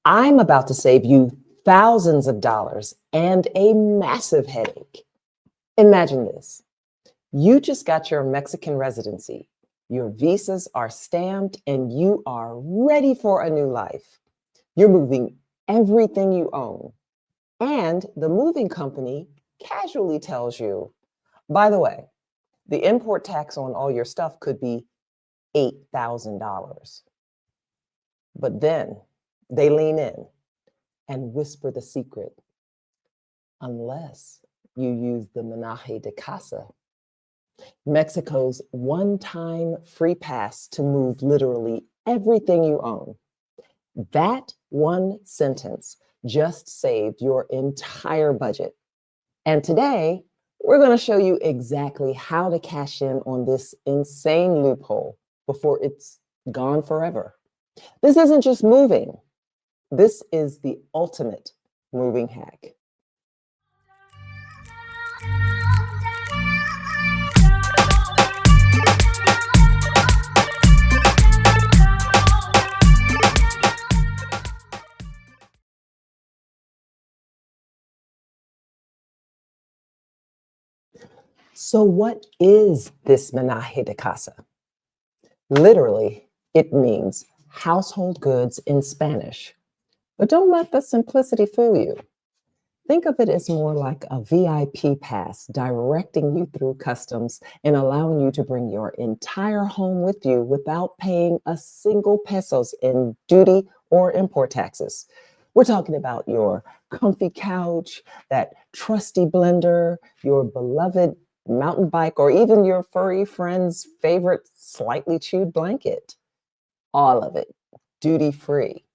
I'm about to save you thousands of dollars and a massive headache. Imagine this. You just got your Mexican residency. Your visas are stamped and you are ready for a new life. You're moving everything you own. And the moving company casually tells you, by the way, the import tax on all your stuff could be $8,000. But then they lean in and whisper the secret, unless you use the Menaje de Casa, Mexico's one-time free pass to move literally everything you own. That one sentence just saved your entire budget. And today, we're going to show you exactly how to cash in on this insane loophole before it's gone forever. This isn't just moving. This is the ultimate moving hack. So what is this Menaje de Casa? Literally, it means household goods in Spanish. But don't let the simplicity fool you. Think of it as more like a VIP pass directing you through customs and allowing you to bring your entire home with you without paying a single pesos in duty or import taxes. We're talking about your comfy couch, that trusty blender, your beloved mountain bike, or even your furry friend's favorite slightly chewed blanket. All of it duty free.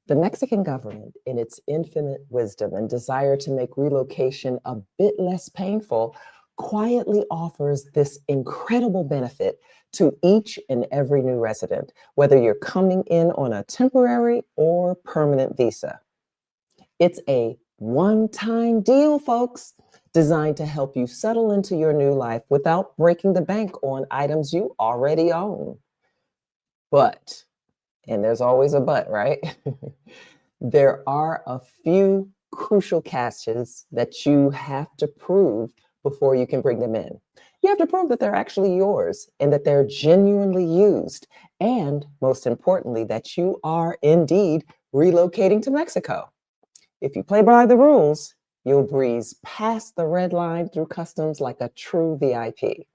The Mexican government, in its infinite wisdom and desire to make relocation a bit less painful, quietly offers this incredible benefit to each and every new resident, whether you're coming in on a temporary or permanent visa. It's a one-time deal, folks, designed to help you settle into your new life without breaking the bank on items you already own. But, and there's always a but, right? There are a few crucial catches that you have to prove before you can bring them in. You have to prove that they're actually yours and that they're genuinely used. And most importantly, that you are indeed relocating to Mexico. If you play by the rules, you'll breeze past the red line through customs like a true VIP,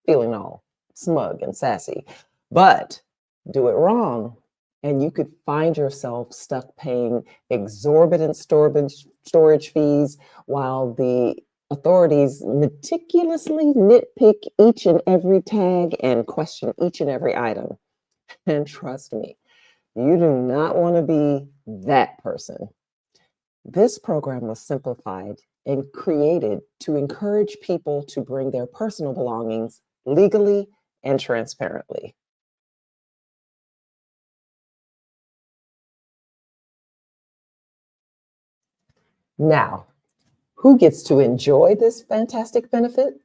feeling all smug and sassy. But do it wrong, and you could find yourself stuck paying exorbitant storage fees while the authorities meticulously nitpick each and every tag and question each and every item. And trust me, you do not want to be that person. This program was simplified and created to encourage people to bring their personal belongings legally and transparently. Now, who gets to enjoy this fantastic benefit?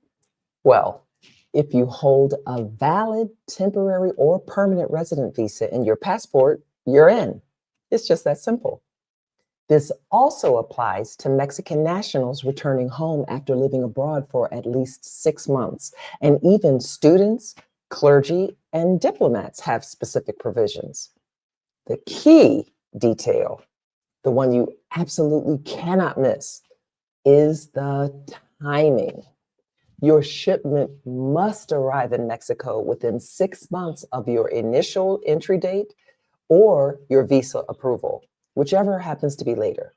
Well, if you hold a valid temporary or permanent resident visa in your passport, you're in. It's just that simple. This also applies to Mexican nationals returning home after living abroad for at least 6 months, and even students, clergy, and diplomats have specific provisions. The key detail, the one you absolutely cannot miss, is the timing. Your shipment must arrive in Mexico within 6 months of your initial entry date or your visa approval, whichever happens to be later.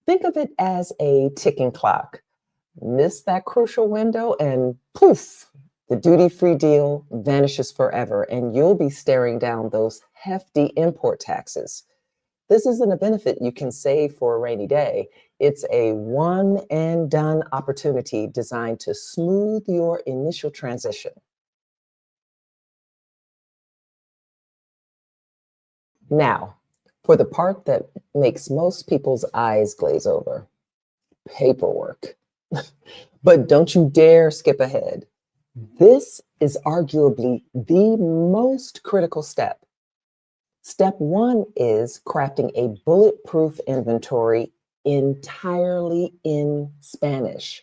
Think of it as a ticking clock. Miss that crucial window and poof, the duty-free deal vanishes forever and you'll be staring down those hefty import taxes. This isn't a benefit you can save for a rainy day. It's a one and done opportunity designed to smooth your initial transition. Now, for the part that makes most people's eyes glaze over, paperwork. But don't you dare skip ahead. This is arguably the most critical step. Step one is crafting a bulletproof inventory entirely in Spanish.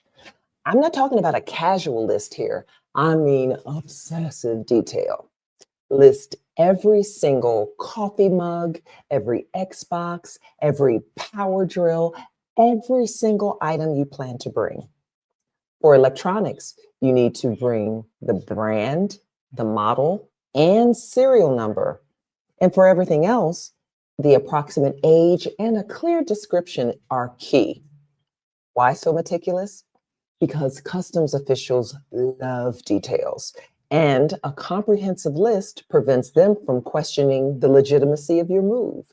I'm not talking about a casual list here. I mean obsessive detail. List every single coffee mug, every Xbox, every power drill, every single item you plan to bring. For electronics, you need to bring the brand, the model, and serial number. And for everything else, the approximate age and a clear description are key. Why so meticulous? Because customs officials love details, and a comprehensive list prevents them from questioning the legitimacy of your move.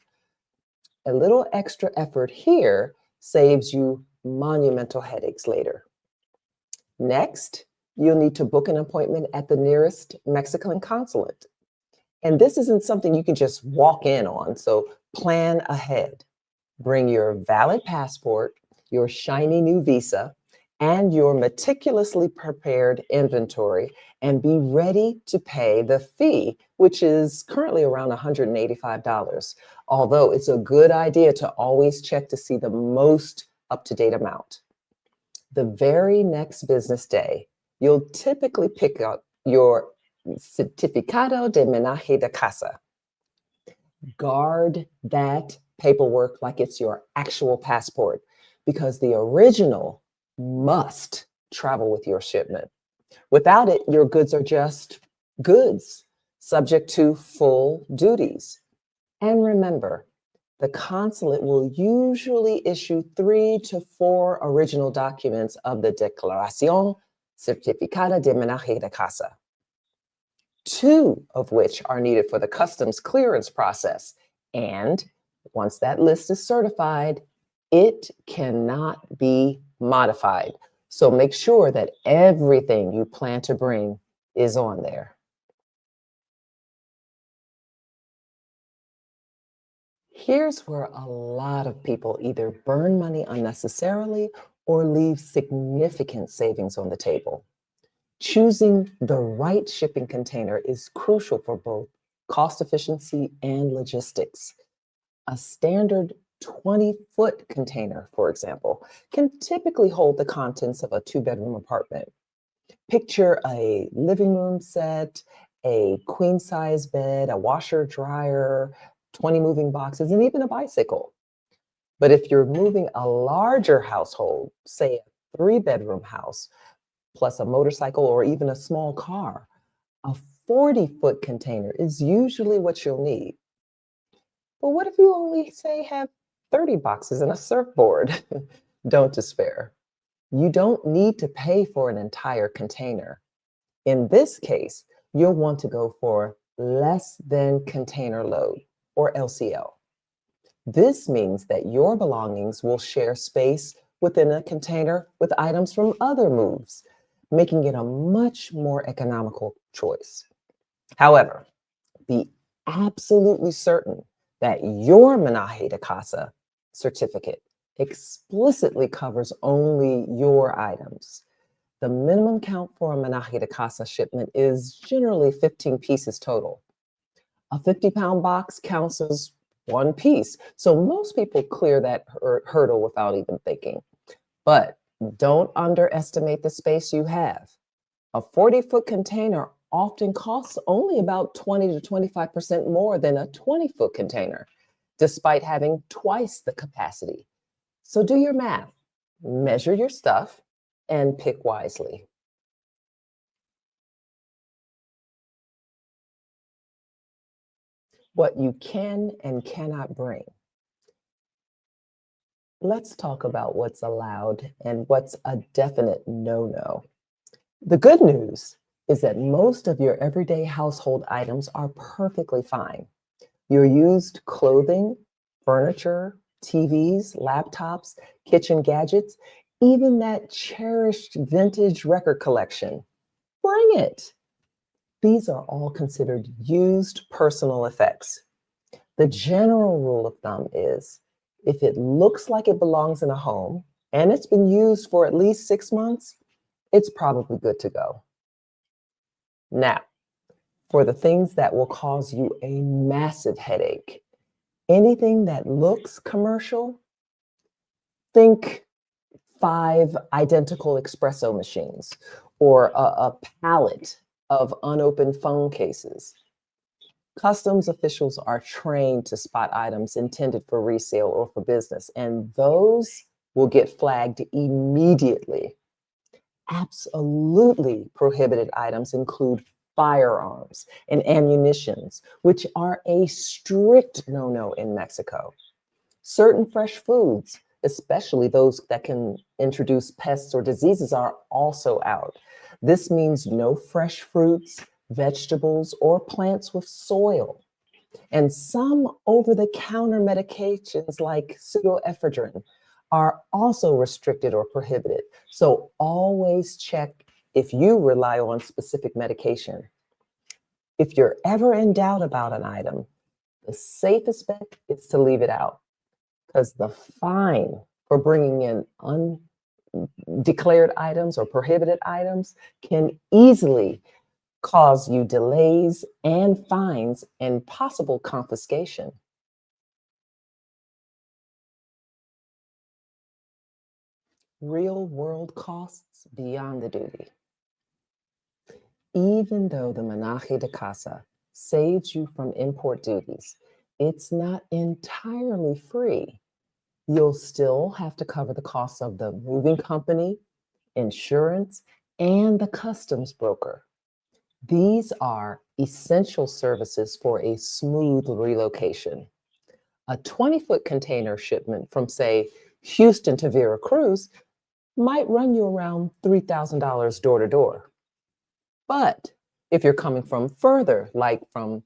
A little extra effort here saves you monumental headaches later. Next, you'll need to book an appointment at the nearest Mexican consulate. And this isn't something you can just walk in on, so plan ahead. Bring your valid passport, your shiny new visa, and your meticulously prepared inventory, and be ready to pay the fee, which is currently around $185. Although it's a good idea to always check to see the most up to date amount. The very next business day, you'll typically pick up your Certificado de Menaje de Casa. Guard that paperwork like it's your actual passport, because the original must travel with your shipment. Without it, your goods are just goods, subject to full duties. And remember, the consulate will usually issue 3 to 4 original documents of the Declaración Certificada de Menaje de Casa, 2 of which are needed for the customs clearance process. And once that list is certified, it cannot be modified. So make sure that everything you plan to bring is on there. Here's where a lot of people either burn money unnecessarily or leave significant savings on the table. Choosing the right shipping container is crucial for both cost efficiency and logistics. A standard 20-foot container, for example, can typically hold the contents of a 2-bedroom apartment. Picture a living room set, a queen size bed, a washer, dryer, 20 moving boxes, and even a bicycle. But if you're moving a larger household, say a 3-bedroom house, plus a motorcycle or even a small car, a 40-foot container is usually what you'll need. But what if you only, say, have 30 boxes and a surfboard? Don't despair. You don't need to pay for an entire container. In this case, you'll want to go for less than container load, or LCL. This means that your belongings will share space within a container with items from other moves, making it a much more economical choice. However, be absolutely certain that your Menaje de Casa certificate explicitly covers only your items. The minimum count for a Menaje de Casa shipment is generally 15 pieces total. A 50-pound box counts as 1 piece, so most people clear that hurdle without even thinking. But don't underestimate the space you have. A 40-foot container often costs only about 20 to 25% more than a 20-foot container, despite having twice the capacity. So do your math, measure your stuff, and pick wisely. What you can and cannot bring. Let's talk about what's allowed and what's a definite no-no. The good news is that most of your everyday household items are perfectly fine. Your used clothing, furniture, TVs, laptops, kitchen gadgets, even that cherished vintage record collection. Bring it. These are all considered used personal effects. The general rule of thumb is if it looks like it belongs in a home and it's been used for at least 6 months, it's probably good to go. Now, For the things that will cause you a massive headache, anything that looks commercial, think 5 identical espresso machines or a pallet of unopened phone cases. Customs officials are trained to spot items intended for resale or for business, and those will get flagged immediately. Absolutely prohibited items include firearms and ammunitions, which are a strict no-no in Mexico. Certain fresh foods, especially those that can introduce pests or diseases, are also out. This means no fresh fruits, vegetables, or plants with soil. And some over the counter medications like pseudoephedrine are also restricted or prohibited. So always check if you rely on specific medication. If you're ever in doubt about an item, the safest bet is to leave it out because the fine for bringing in undeclared items or prohibited items can easily cause you delays and fines and possible confiscation. Real world costs beyond the duty. Even though the Menaje de Casa saves you from import duties, it's not entirely free. You'll still have to cover the costs of the moving company, insurance, and the customs broker. These are essential services for a smooth relocation. A 20-foot container shipment from, say, Houston to Veracruz might run you around $3,000 door to door. But if you're coming from further, like from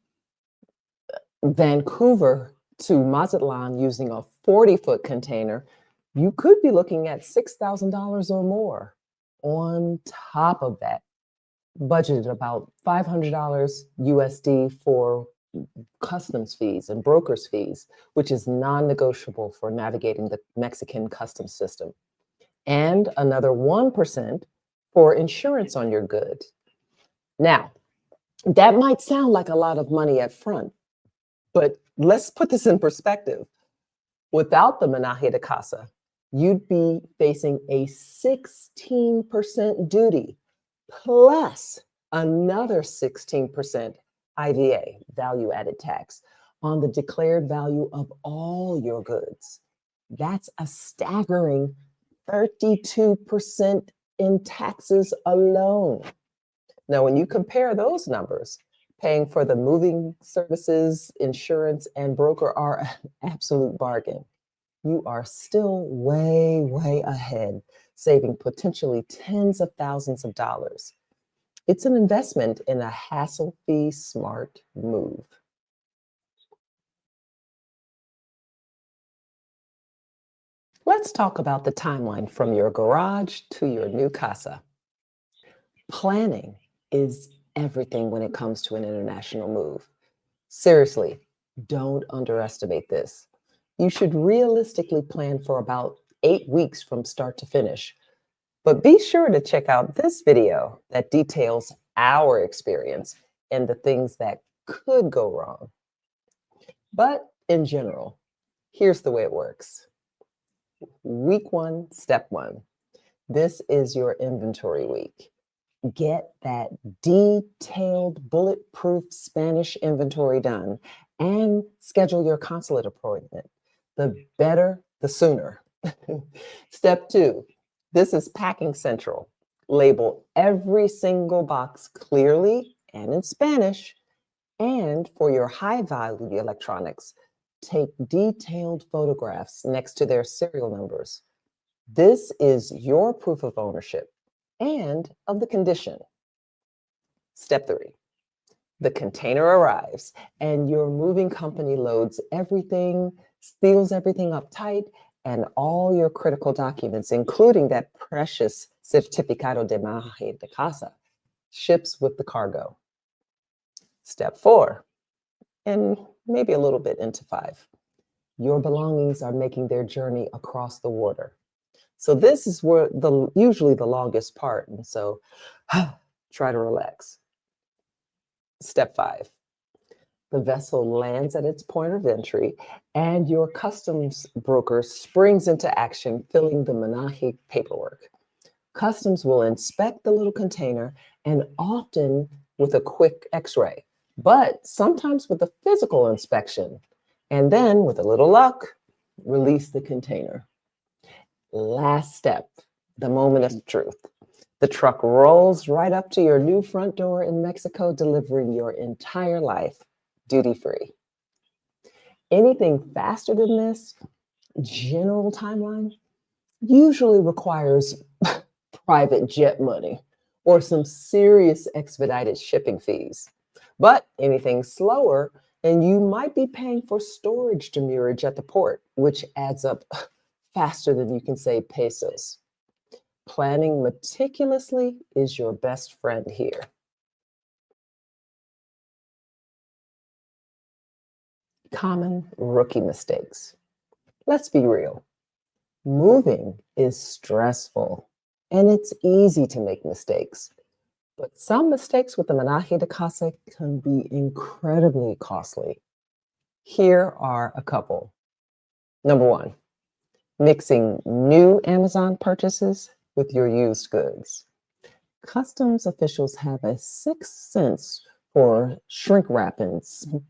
Vancouver to Mazatlan using a 40-foot container, you could be looking at $6,000 or more. On top of that, budgeted about $500 USD for customs fees and brokers fees, which is non-negotiable for navigating the Mexican customs system, and another 1% for insurance on your goods. Now, that might sound like a lot of money up front, but let's put this in perspective. Without the Menaje de Casa, you'd be facing a 16% duty plus another 16% IVA, value added tax, on the declared value of all your goods. That's a staggering 32% in taxes alone. Now, when you compare those numbers, paying for the moving services, insurance, and broker are an absolute bargain. You are still way, way ahead, saving potentially tens of thousands of dollars. It's an investment in a hassle-free, smart move. Let's talk about the timeline from your garage to your new casa. Planning is everything when it comes to an international move. Seriously, don't underestimate this. You should realistically plan for about 8 weeks from start to finish. But be sure to check out this video that details our experience and the things that could go wrong. But in general, here's the way it works. Week 1, step 1. This is your inventory week. Get that detailed, bulletproof Spanish inventory done and schedule your consulate appointment. The better, the sooner. Step 2, this is packing central. Label every single box clearly and in Spanish. And for your high value electronics, take detailed photographs next to their serial numbers. This is your proof of ownership and of the condition. Step 3, the container arrives and your moving company loads everything, seals everything up tight, and all your critical documents, including that precious Certificado de Menaje de Casa, ships with the cargo. Step 4, and maybe a little bit into 5, your belongings are making their journey across the water. So this is where usually the longest part, and so try to relax. Step 5. The vessel lands at its point of entry, and your customs broker springs into action, filling the Menaje paperwork. Customs will inspect the little container, and often with a quick x ray, but sometimes with a physical inspection. And then, with a little luck, release the container. Last step, the moment of truth. The truck rolls right up to your new front door in Mexico, delivering your entire life duty free. Anything faster than this, general timeline, usually requires private jet money or some serious expedited shipping fees. But anything slower, and you might be paying for storage demurrage at the port, which adds up faster than you can save pesos. Planning meticulously is your best friend here. Common rookie mistakes. Let's be real. Moving is stressful and it's easy to make mistakes. But some mistakes with the Menaje de Casa can be incredibly costly. Here are a couple. Number 1, mixing new Amazon purchases with your used goods. Customs officials have a sixth sense for shrink wrap and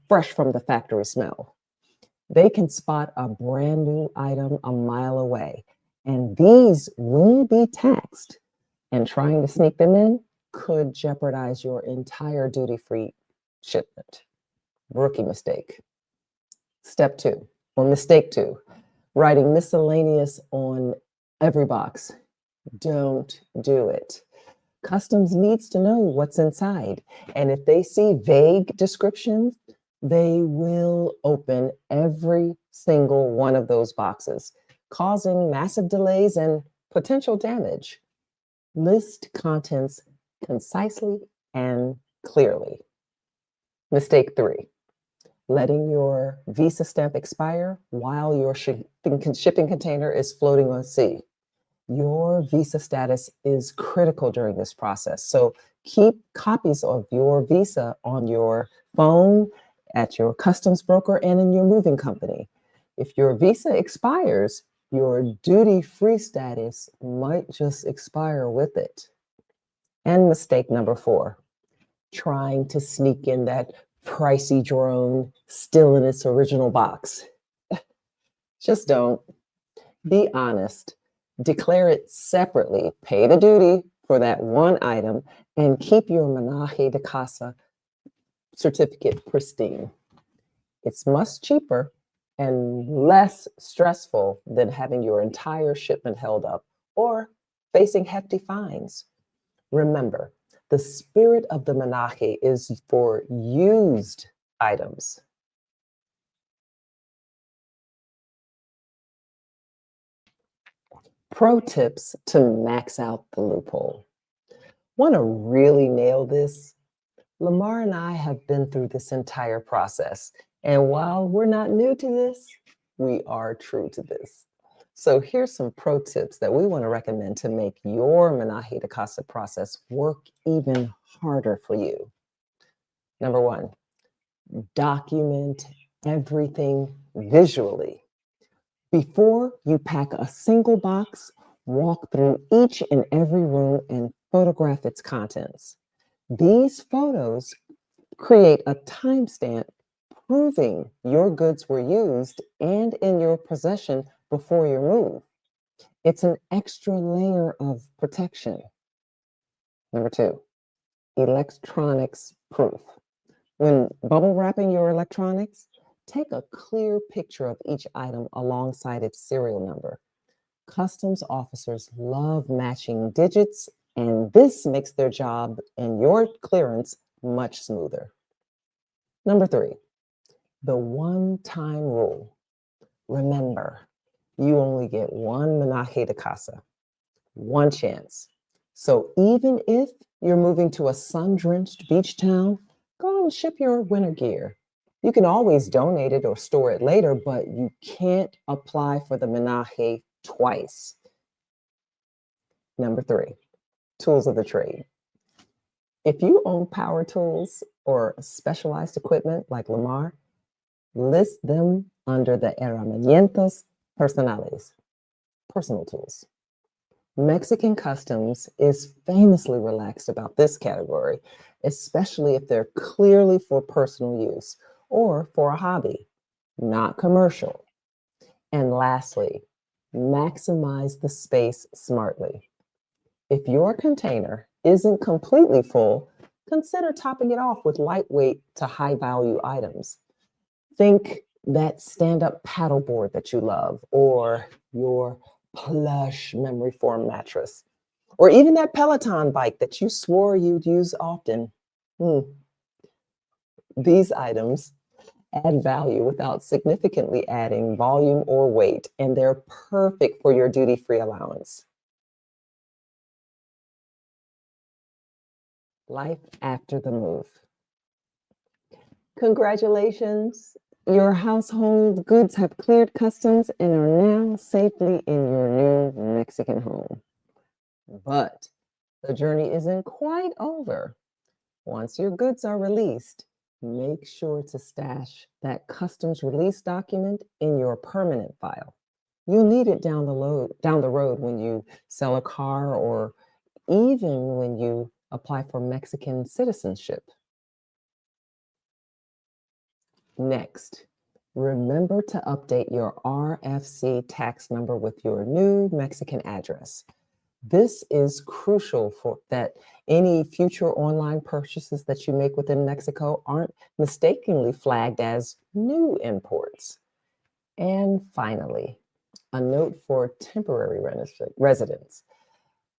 fresh from the factory smell. They can spot a brand new item a mile away, and these will be taxed. And trying to sneak them in could jeopardize your entire duty-free shipment. Rookie mistake. Step 2, or mistake 2, writing miscellaneous on every box. Don't do it. Customs needs to know what's inside, and if they see vague descriptions, they will open every single one of those boxes, causing massive delays and potential damage. List contents concisely and clearly. Mistake 3, letting your visa stamp expire while your shipping container is floating on sea. Your visa status is critical during this process. So keep copies of your visa on your phone, at your customs broker, and in your moving company. If your visa expires, your duty-free status might just expire with it. And mistake number 4, trying to sneak in that pricey drone still in its original box. Just don't. Be honest. Declare it separately. Pay the duty for that one item and keep your Menaje de Casa certificate pristine. It's much cheaper and less stressful than having your entire shipment held up or facing hefty fines. Remember, the spirit of the Menaje is for used items. Pro tips to max out the loophole. Want to really nail this? Lamar and I have been through this entire process. And while we're not new to this, we are true to this. So here's some pro tips that we want to recommend to make your Menaje de Casa process work even harder for you. Number 1, document everything visually. Before you pack a single box, walk through each and every room and photograph its contents. These photos create a timestamp proving your goods were used and in your possession before your move. It's an extra layer of protection. Number 2, electronics proof. When bubble wrapping your electronics, take a clear picture of each item alongside its serial number. Customs officers love matching digits, and this makes their job and your clearance much smoother. Number 3, the one-time rule. Remember, you only get one Menaje de Casa, one chance. So even if you're moving to a sun-drenched beach town, go and ship your winter gear. You can always donate it or store it later, but you can't apply for the Menaje twice. Number 3, tools of the trade. If you own power tools, or specialized equipment like Lamar, list them under the herramientas personales, personal tools. Mexican customs is famously relaxed about this category, especially if they're clearly for personal use or for a hobby, not commercial. And lastly, maximize the space smartly. If your container isn't completely full, consider topping it off with lightweight to high value items. Think that stand up paddleboard that you love, or your plush memory foam mattress, or even that Peloton bike that you swore you'd use often. Hmm. These items add value without significantly adding volume or weight, and they're perfect for your duty free allowance. Life after the move. Congratulations. Your household goods have cleared customs and are now safely in your new Mexican home. But the journey isn't quite over. Once your goods are released, make sure to stash that customs release document in your permanent file. You'll need it down the road when you sell a car or even when you apply for Mexican citizenship. Next, remember to update your RFC tax number with your new Mexican address. This is crucial for that any future online purchases that you make within Mexico aren't mistakenly flagged as new imports. And finally, a note for temporary residents.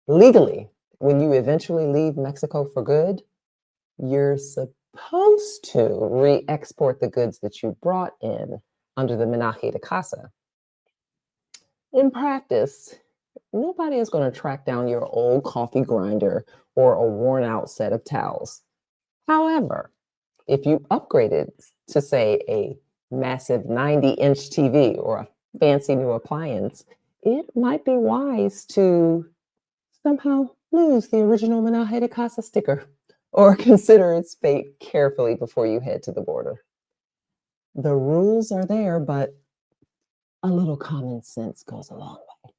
Legally, when you eventually leave Mexico for good, you're supposed to re export the goods that you brought in under the Menaje de Casa. In practice, nobody is going to track down your old coffee grinder or a worn out set of towels. However, if you upgraded to, say, a massive 90-inch TV or a fancy new appliance, it might be wise to somehow lose the original Menaje de Casa sticker or consider its fate carefully before you head to the border. The rules are there, but a little common sense goes a long way.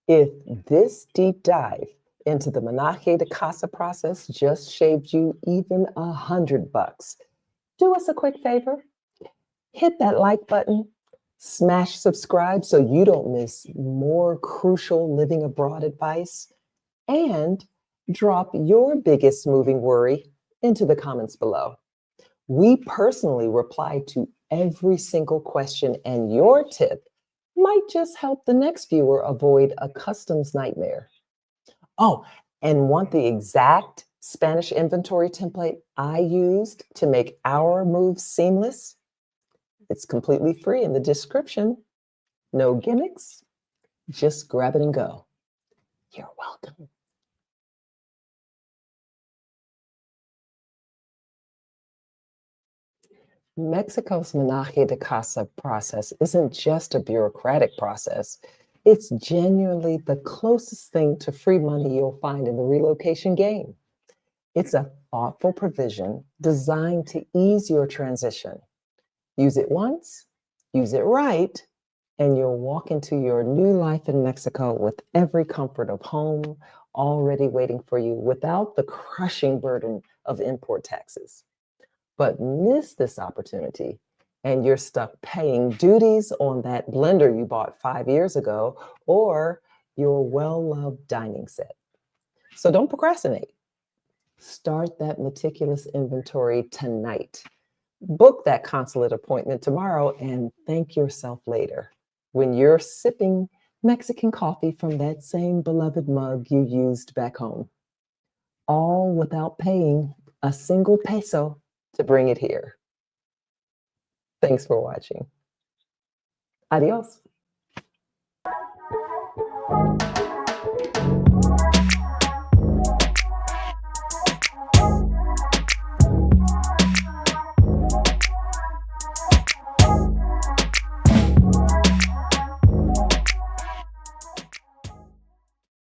If this deep dive into the Menaje de Casa process just shaved you even $100, do us a quick favor. Hit that like button, smash subscribe so you don't miss more crucial living abroad advice, and drop your biggest moving worry into the comments below. We personally reply to every single question, and your tip might just help the next viewer avoid a customs nightmare. Oh, and want the exact Spanish inventory template I used to make our move seamless? It's completely free in the description. No gimmicks, just grab it and go. You're welcome. Mexico's Menaje de Casa process isn't just a bureaucratic process. It's genuinely the closest thing to free money you'll find in the relocation game. It's a thoughtful provision designed to ease your transition. Use it once, use it right, and you'll walk into your new life in Mexico with every comfort of home already waiting for you without the crushing burden of import taxes. But miss this opportunity, and you're stuck paying duties on that blender you bought 5 years ago or your well loved dining set. So don't procrastinate. Start that meticulous inventory tonight. Book that consulate appointment tomorrow and thank yourself later when you're sipping Mexican coffee from that same beloved mug you used back home, all without paying a single peso to bring it here. Thanks for watching. Adios.